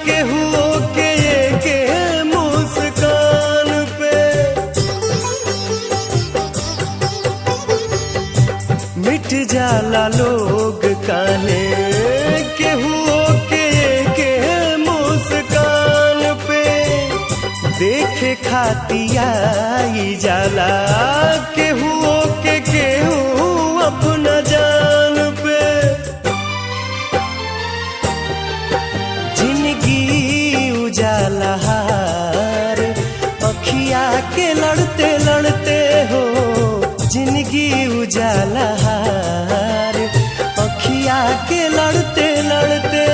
केहुओ के मुस्कान पे मिट जाला लोग काहे केहुओ के मुस्कान पे देखे खातिया जाला केहुओ के केहू अपना जान पे। जिंदगी उजाला हार अखिया के लड़ते लड़ते हो, जिंदगी उजाला हार अखिया के लड़ते लड़ते